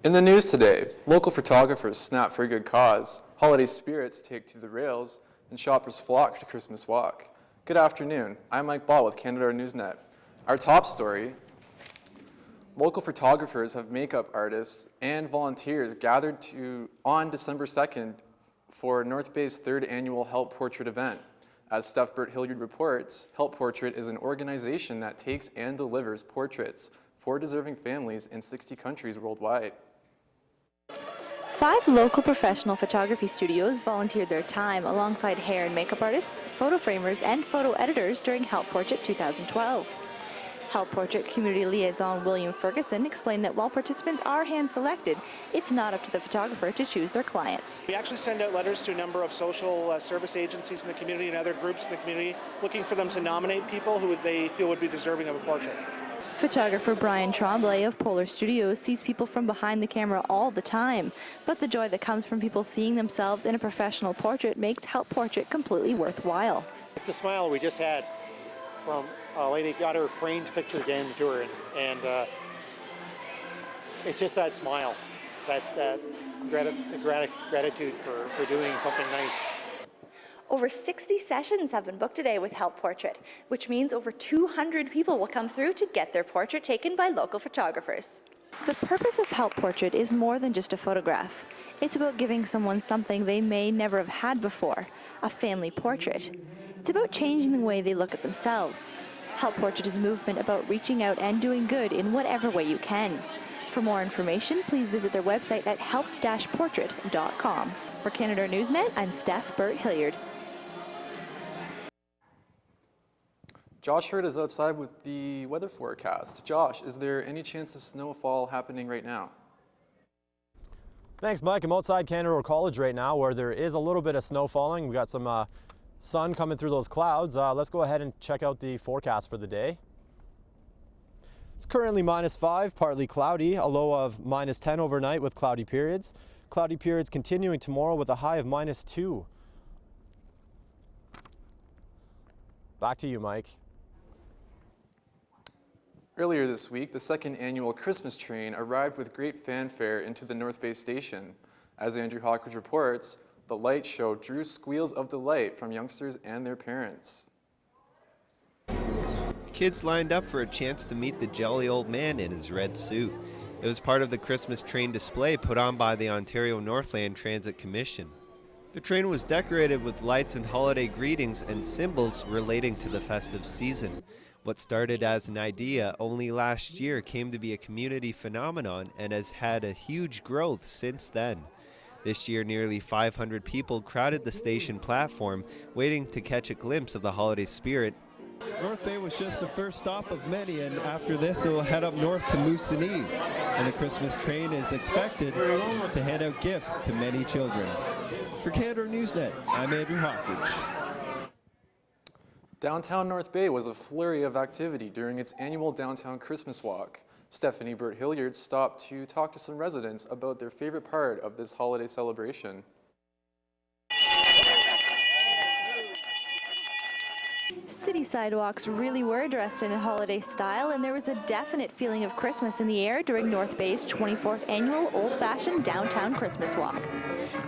In the news today, local photographers snap for a good cause, holiday spirits take to the rails, and shoppers flock to Christmas Walk. Good afternoon, I'm Mike Ball with Canadore Newsnet. Our top story, local photographers have makeup artists and volunteers gathered on December 2nd for North Bay's third annual Help Portrait event. As Steph Burt-Hillyard reports, Help Portrait is an organization that takes and delivers portraits for deserving families in 60 countries worldwide. 5 local professional photography studios volunteered their time alongside hair and makeup artists, photo framers, and photo editors during Help Portrait 2012. Help Portrait Community Liaison William Ferguson explained that while participants are hand-selected, it's not up to the photographer to choose their clients. We actually send out letters to a number of social service agencies in the community and other groups in the community looking for them to nominate people who they feel would be deserving of a portrait. Photographer Brian Tremblay of Polar Studios sees people from behind the camera all the time, but the joy that comes from people seeing themselves in a professional portrait makes Help Portrait completely worthwhile. It's a smile we just had from a lady got her framed picture again to her, and it's just that smile, that gratitude for doing something nice. Over 60 sessions have been booked today with Help Portrait, which means over 200 people will come through to get their portrait taken by local photographers. The purpose of Help Portrait is more than just a photograph. It's about giving someone something they may never have had before, a family portrait. It's about changing the way they look at themselves. Help Portrait is a movement about reaching out and doing good in whatever way you can. For more information, please visit their website at help-portrait.com. For Canadore Newsnet, I'm Steph Burt-Hillyard. Josh Hurd is outside with the weather forecast. Josh, is there any chance of snowfall happening right now? Thanks, Mike. I'm outside Canadore College right now where there is a little bit of snow falling. We got some sun coming through those clouds. Let's go ahead and check out the forecast for the day. It's currently -5, partly cloudy, a low of -10 overnight with cloudy periods. Cloudy periods continuing tomorrow with a high of -2. Back to you, Mike. Earlier this week, the second annual Christmas train arrived with great fanfare into the North Bay station. As Andrew Hockridge reports, the light show drew squeals of delight from youngsters and their parents. Kids lined up for a chance to meet the jolly old man in his red suit. It was part of the Christmas train display put on by the Ontario Northland Transit Commission. The train was decorated with lights and holiday greetings and symbols relating to the festive season. What started as an idea only last year came to be a community phenomenon and has had a huge growth since then. This year, nearly 500 people crowded the station platform, waiting to catch a glimpse of the holiday spirit. North Bay was just the first stop of many, and after this it will head up north to Moosonee. And the Christmas train is expected to hand out gifts to many children. For Canadore Newsnet, I'm Andrew Hockridge. Downtown North Bay was a flurry of activity during its annual Downtown Christmas Walk. Stephanie Burt-Hillyard stopped to talk to some residents about their favorite part of this holiday celebration. City sidewalks really were dressed in a holiday style, and there was a definite feeling of Christmas in the air during North Bay's 24th annual old-fashioned Downtown Christmas Walk.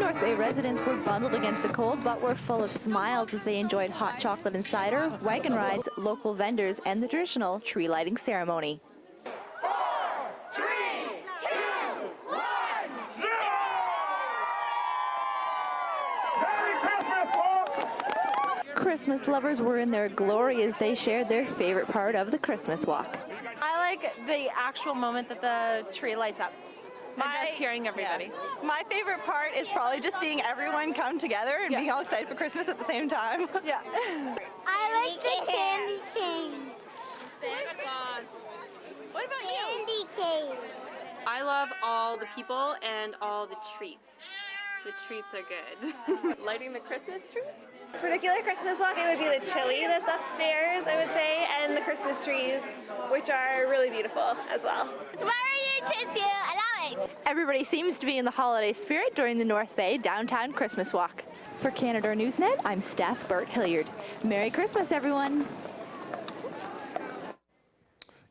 North Bay residents were bundled against the cold, but were full of smiles as they enjoyed hot chocolate and cider, wagon rides, local vendors, and the traditional tree lighting ceremony. 4, 3, 2, 1, 0! Merry Christmas, folks! Christmas lovers were in their glory as they shared their favorite part of the Christmas Walk. I like the actual moment that the tree lights up. Just hearing everybody. Yeah. My favorite part is probably just seeing everyone come together and being all excited for Christmas at the same time. Yeah. I like the candy canes. Santa Claus. What about Candy canes. I love all the people and all the treats. The treats are good. Lighting the Christmas tree? This particular Christmas walk, it would be the chili that's upstairs, I would say, and the Christmas trees, which are really beautiful as well. It's very interesting. I love it. Everybody seems to be in the holiday spirit during the North Bay Downtown Christmas Walk. For Canadore Newsnet, I'm Steph Burt-Hillyard. Merry Christmas, everyone.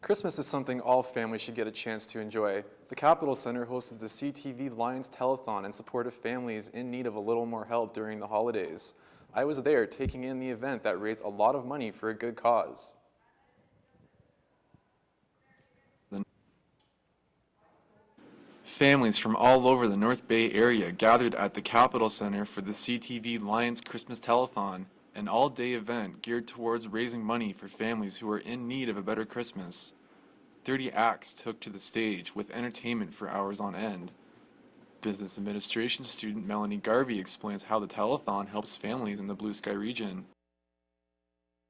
Christmas is something all families should get a chance to enjoy. The Capitol Center hosted the CTV Lions Telethon in support of families in need of a little more help during the holidays. I was there taking in the event that raised a lot of money for a good cause. Families from all over the North Bay area gathered at the Capitol Center for the CTV Lions Christmas Telethon, an all-day event geared towards raising money for families who are in need of a better Christmas. 30 acts took to the stage with entertainment for hours on end. Business administration student Melanie Garvey explains how the telethon helps families in the Blue Sky region.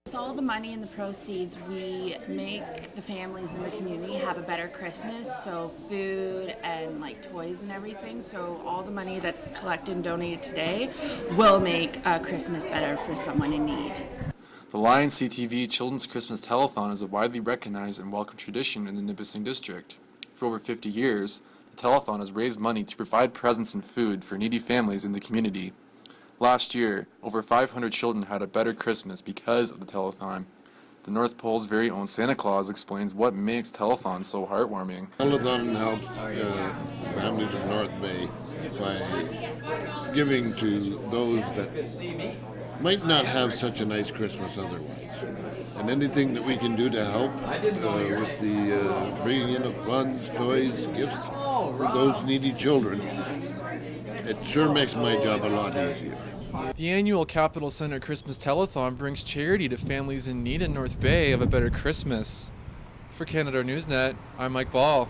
With all the money and the proceeds, we make the families in the community have a better Christmas, so food and like toys and everything. So all the money that's collected and donated today will make Christmas better for someone in need. The Lions CTV Children's Christmas Telethon is a widely recognized and welcome tradition in the Nipissing district. For over 50 years, the telethon has raised money to provide presents and food for needy families in the community. Last year, over 500 children had a better Christmas because of the telethon. The North Pole's very own Santa Claus explains what makes telethon so heartwarming. Telethon helps the families of North Bay by giving to those that might not have such a nice Christmas otherwise. And anything that we can do to help with the bringing in of funds, toys, gifts for those needy children, it sure makes my job a lot easier. The annual Capitol Center Christmas Telethon brings charity to families in need in North Bay of a better Christmas. For Canadore Newsnet, I'm Mike Ball.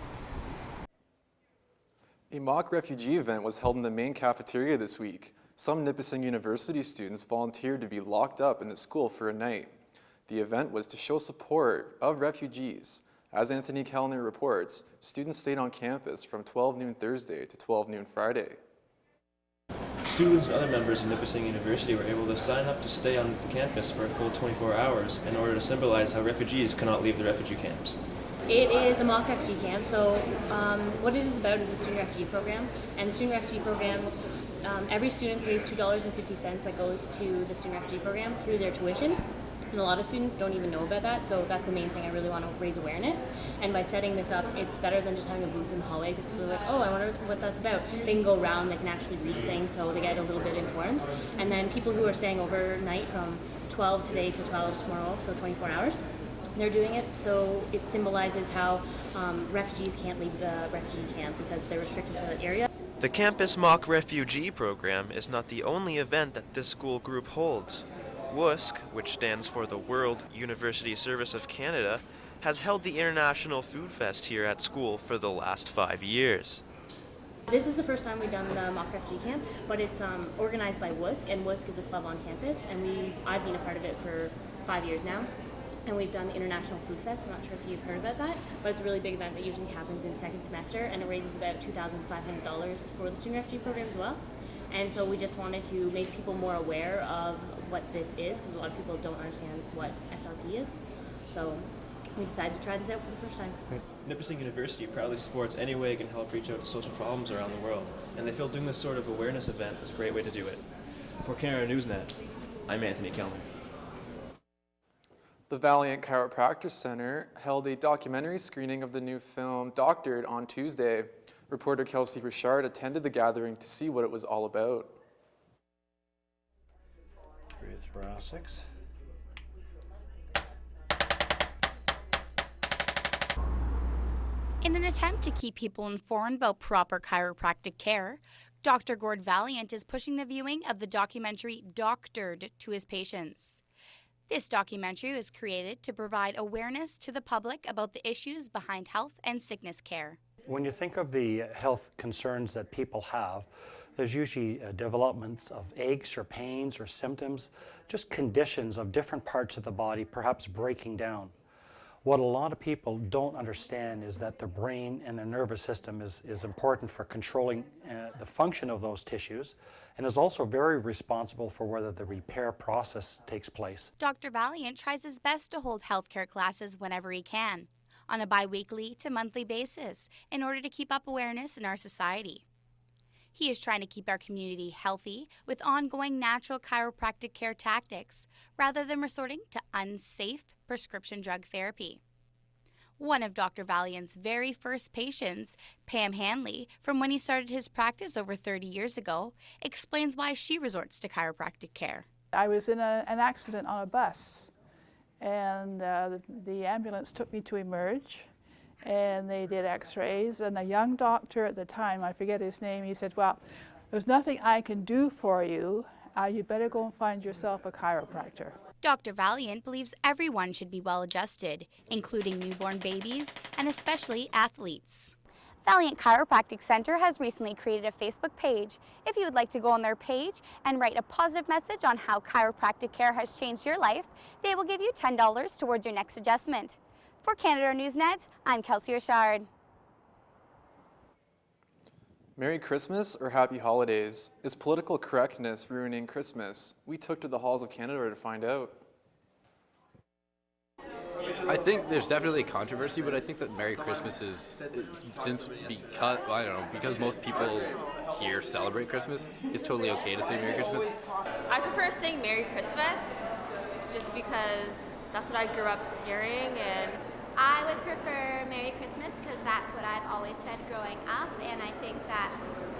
A mock refugee event was held in the main cafeteria this week. Some Nipissing University students volunteered to be locked up in the school for a night. The event was to show support of refugees. As Anthony Kellner reports, students stayed on campus from 12 noon Thursday to 12 noon Friday. Students and other members of Nipissing University were able to sign up to stay on the campus for a full 24 hours in order to symbolize how refugees cannot leave the refugee camps. It is a mock refugee camp, so what it is about is the student refugee program. And the student refugee program, every student pays $2.50 that goes to the student refugee program through their tuition. And a lot of students don't even know about that, so that's the main thing I really want to raise awareness. And by setting this up, it's better than just having a booth in the hallway, because people are like, oh, I wonder what that's about. They can go around, they can actually read things, so they get a little bit informed. And then people who are staying overnight from 12 today to 12 tomorrow, so 24 hours, they're doing it, so it symbolizes how refugees can't leave the refugee camp because they're restricted to that area. The Campus Mock Refugee Program is not the only event that this school group holds. WUSC, which stands for the World University Service of Canada, has held the International Food Fest here at school for the last 5 years. This is the first time we've done the mock refugee camp, but it's organized by WUSC, and WUSC is a club on campus, and I've been a part of it for 5 years now. And we've done the International Food Fest. I'm not sure if you've heard about that, but it's a really big event that usually happens in second semester, and it raises about $2,500 for the student refugee program as well. And so we just wanted to make people more aware of what this is, because a lot of people don't understand what SRP is. So we decided to try this out for the first time. Nipissing University proudly supports any way it can help reach out to social problems around the world, and they feel doing this sort of awareness event is a great way to do it. For Canadore Newsnet, I'm Anthony Kellner. The Valiant Chiropractic Center held a documentary screening of the new film Doctored on Tuesday. Reporter Kelsey Richard attended the gathering to see what it was all about. Breathe thoracics. In an attempt to keep people informed about proper chiropractic care, Dr. Gord Valiant is pushing the viewing of the documentary Doctored to his patients. This documentary was created to provide awareness to the public about the issues behind health and sickness care. When you think of the health concerns that people have, there's usually developments of aches or pains or symptoms, just conditions of different parts of the body perhaps breaking down. What a lot of people don't understand is that their brain and their nervous system is important for controlling the function of those tissues, and is also very responsible for whether the repair process takes place. Dr. Valiant tries his best to hold healthcare classes whenever he can, on a bi-weekly to monthly basis, in order to keep up awareness in our society. He is trying to keep our community healthy with ongoing natural chiropractic care tactics, rather than resorting to unsafe prescription drug therapy. One of Dr. Valiant's very first patients, Pam Hanley, from when he started his practice over 30 years ago, explains why she resorts to chiropractic care. I was in an accident on a bus, and the ambulance took me to Emerge, and they did x-rays, and a young doctor at the time, I forget his name, he said, well, there's nothing I can do for you. You better go and find yourself a chiropractor. Dr. Valiant believes everyone should be well adjusted, including newborn babies and especially athletes. Valiant Chiropractic Center has recently created a Facebook page. If you would like to go on their page and write a positive message on how chiropractic care has changed your life, they will give you $10 towards your next adjustment. For Canadore Newsnet, I'm Kelsey Richard. Merry Christmas or Happy Holidays? Is political correctness ruining Christmas? We took to the halls of Canadore to find out. I think there's definitely controversy, but I think that Merry Christmas is since because, I don't know, because most people here celebrate Christmas, it's totally okay to say Merry Christmas. I prefer saying Merry Christmas just because that's what I grew up hearing. And I would prefer Merry Christmas because that's what I've always said growing up, and I think that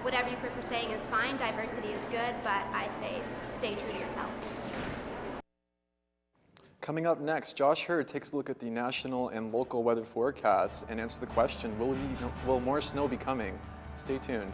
whatever you prefer saying is fine. Diversity is good, but I say stay true to yourself. Coming up next, Josh Huard takes a look at the national and local weather forecasts and answers the question, will more snow be coming? Stay tuned.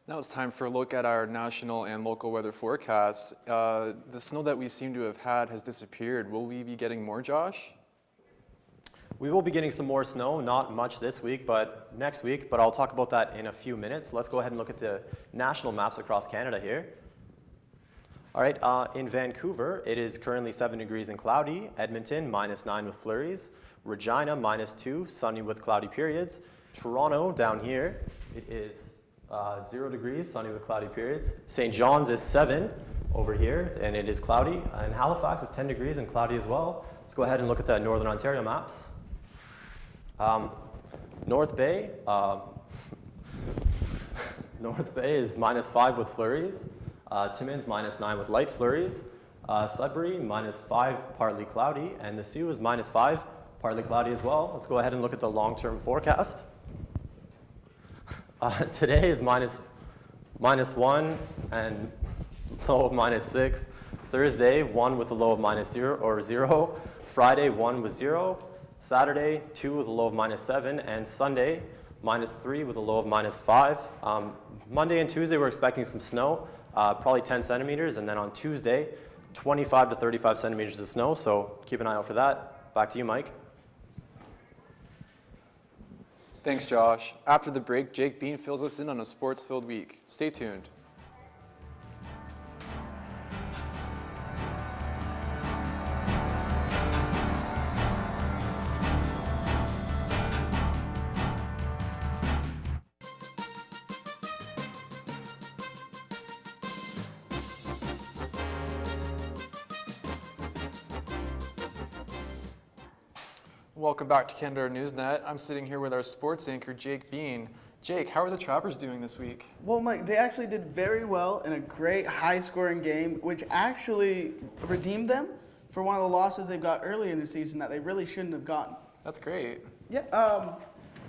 Now it's time for a look at our national and local weather forecasts. The snow that we seem to have had has disappeared. Will we be getting more, Josh? We will be getting some more snow, not much this week, but next week, but I'll talk about that in a few minutes. Let's go ahead and look at the national maps across Canada here. All right, in Vancouver, it is currently 7 degrees and cloudy. Edmonton, -9 with flurries. Regina, -2, sunny with cloudy periods. Toronto, down here, it is 0 degrees, sunny with cloudy periods. St. John's is 7 over here, and it is cloudy. And Halifax is 10 degrees and cloudy as well. Let's go ahead and look at the Northern Ontario maps. North Bay, North Bay is -5 with flurries. Timmins, -9 with light flurries. Sudbury, -5, partly cloudy. And the Sioux is -5, partly cloudy as well. Let's go ahead and look at the long-term forecast. Today is -1 and low of -6. Thursday, 1 with a low of -0. Friday, 1 with 0. Saturday, 2 with a low of -7. And Sunday, -3 with a low of -5. Monday and Tuesday, we're expecting some snow, probably 10 centimeters. And then on Tuesday, 25 to 35 centimeters of snow. So keep an eye out for that. Back to you, Mike. Thanks, Josh. After the break, Jake Bean fills us in on a sports-filled week. Stay tuned. Welcome back to Canadore Newsnet. I'm sitting here with our sports anchor, Jake Bean. Jake, how are the Trappers doing this week? Well, Mike, they actually did very well in a great high-scoring game, which actually redeemed them for one of the losses they've got early in the season that they really shouldn't have gotten. That's great. Yeah,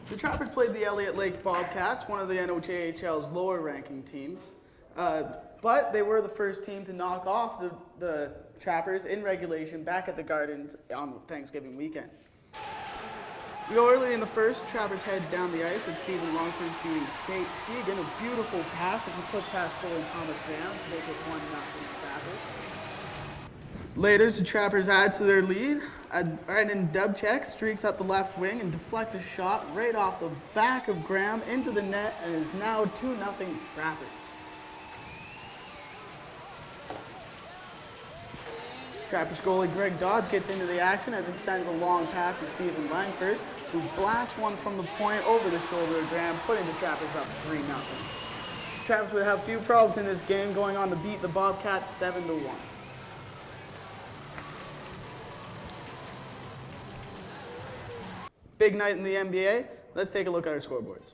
the Trappers played the Elliott Lake Bobcats, one of the NOJHL's lower-ranking teams. But they were the first team to knock off the Trappers in regulation back at the Gardens on Thanksgiving weekend. We go early in the first, Trappers head down the ice with Stephen Longford shooting skate Stegan, a beautiful pass that he puts past Cole and Thomas Graham to make it 1-0 Trappers. Later, the Trappers add to their lead. Brandon Dubchek streaks up the left wing and deflects a shot right off the back of Graham into the net and is now 2-0 Trappers. Trappers goalie Greg Dodds gets into the action as he sends a long pass to Stephen Langford, who blasts one from the point over the shoulder of Graham, putting the Trappers up 3-0. Trappers would have few problems in this game, going on to beat the Bobcats 7-1. Big night in the NBA. Let's take a look at our scoreboards.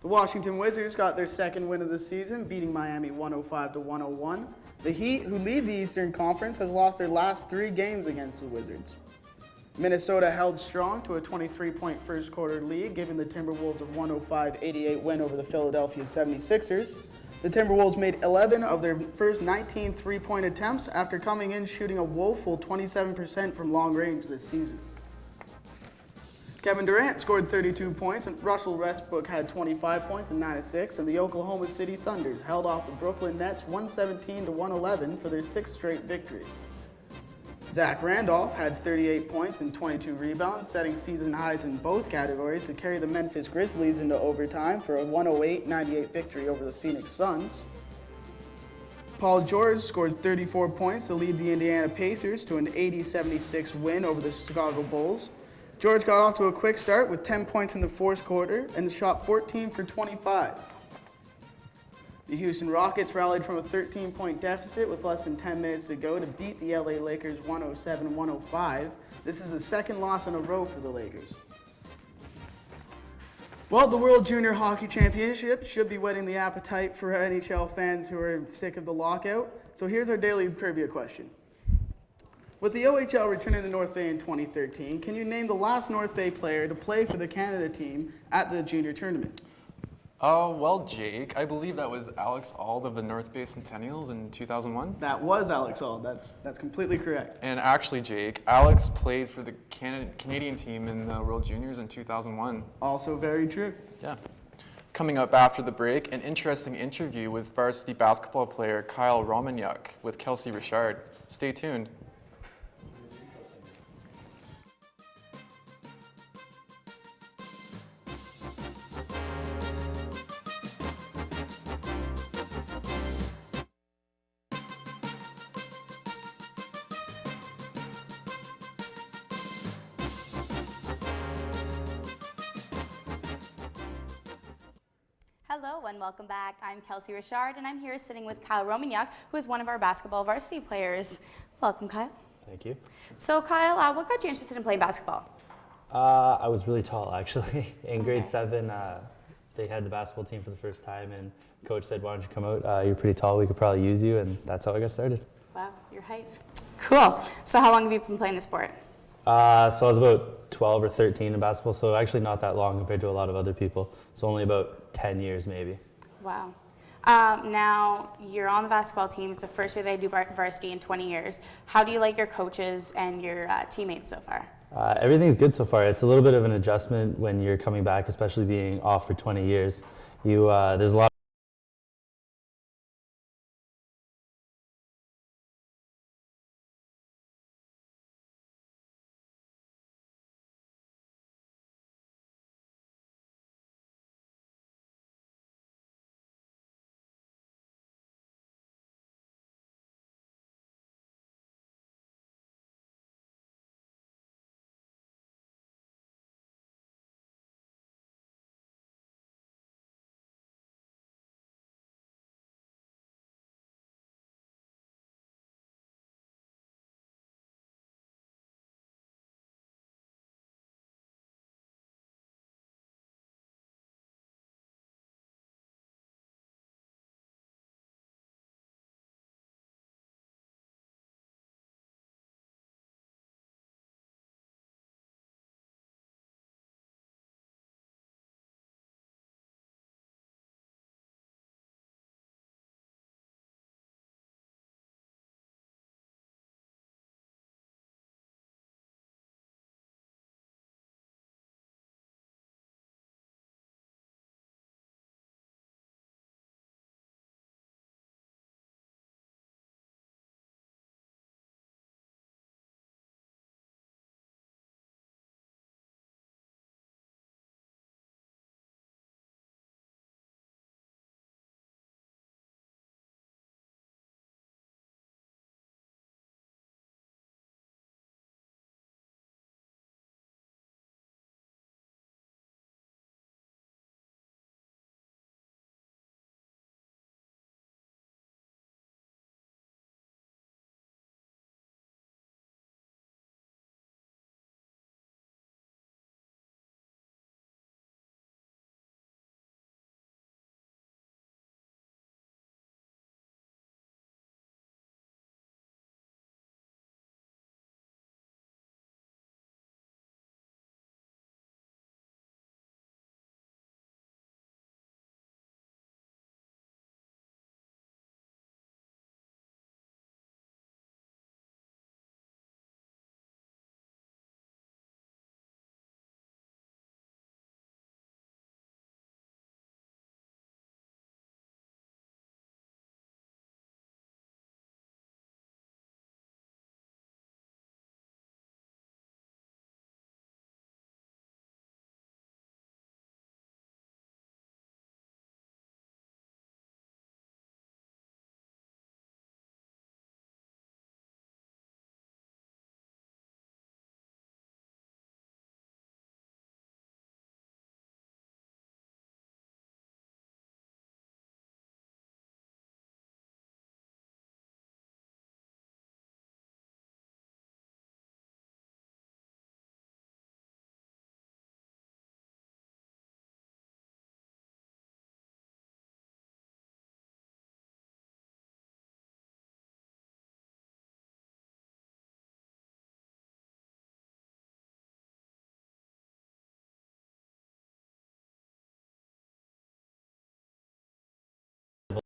The Washington Wizards got their second win of the season, beating Miami 105-101. The Heat, who lead the Eastern Conference, has lost their last 3 games against the Wizards. Minnesota held strong to a 23-point first quarter lead, giving the Timberwolves a 105-88 win over the Philadelphia 76ers. The Timberwolves made 11 of their first 19 three-point attempts after coming in shooting a woeful 27% from long range this season. Kevin Durant scored 32 points, and Russell Westbrook had 25 points and 9 assists, and the Oklahoma City Thunders held off the Brooklyn Nets 117-111 for their 6th straight victory. Zach Randolph has 38 points and 22 rebounds, setting season highs in both categories to carry the Memphis Grizzlies into overtime for a 108-98 victory over the Phoenix Suns. Paul George scored 34 points to lead the Indiana Pacers to an 80-76 win over the Chicago Bulls. George got off to a quick start with 10 points in the fourth quarter and shot 14 for 25. The Houston Rockets rallied from a 13-point deficit with less than 10 minutes to go to beat the LA Lakers 107-105. This is the second loss in a row for the Lakers. Well, the World Junior Hockey Championship should be whetting the appetite for NHL fans who are sick of the lockout. So here's our daily trivia question. With the OHL returning to North Bay in 2013, can you name the last North Bay player to play for the Canada team at the junior tournament? Well, Jake, I believe that was Alex Auld of the North Bay Centennials in 2001. That was Alex Auld. That's completely correct. And actually, Jake, Alex played for the Canadian team in the World Juniors in 2001. Also very true. Yeah. Coming up after the break, an interesting interview with varsity basketball player Kyle Romaniuk with Kelsey Richard. Stay tuned. Hello and welcome back. I'm Kelsey Richard and I'm here sitting with Kyle Romaniuk, who is one of our basketball varsity players. Welcome, Kyle. Thank you. So Kyle, what got you interested in playing basketball? I was really tall actually. In grade 7, they had the basketball team for the first time and coach said, why don't you come out? You're pretty tall, we could probably use you, and that's how I got started. Wow, your height. Cool. So how long have you been playing the sport? So I was about 12 or 13 in basketball, so actually not that long compared to a lot of other people. So only about 10 years maybe. Wow. Now, you're on the basketball team. It's the first year they do varsity in 20 years. How do you like your coaches and your teammates so far? Everything's good so far. It's a little bit of an adjustment when you're coming back, especially being off for 20 years. There's a lot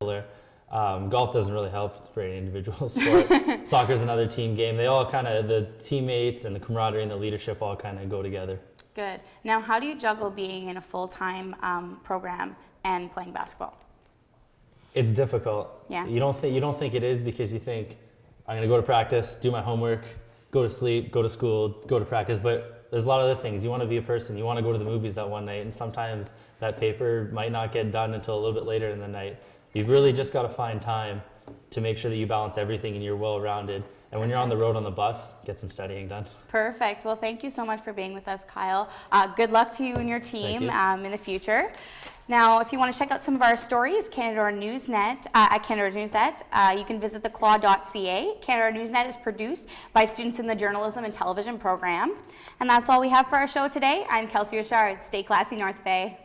similar. Golf doesn't really help. It's a pretty individual sport. Soccer's another team game. They all kind of, the teammates and the camaraderie and the leadership all kind of go together. Good. Now, how do you juggle being in a full-time program and playing basketball? It's difficult. Yeah. You don't think it is, because you think, I'm gonna go to practice, do my homework, go to sleep, go to school, go to practice, but there's a lot of other things. You want to be a person. You want to go to the movies that one night, and sometimes that paper might not get done until a little bit later in the night. You've really just got to find time to make sure that you balance everything and you're well-rounded. And when you're on the road on the bus, get some studying done. Perfect. Well, thank you so much for being with us, Kyle. Good luck to you and your team in the future. Now, if you want to check out some of our stories, Canadore Newsnet, at Canadore Newsnet, you can visit theclaw.ca. Canadore Newsnet is produced by students in the journalism and television program. And that's all we have for our show today. I'm Kelsey Richard. Stay classy, North Bay.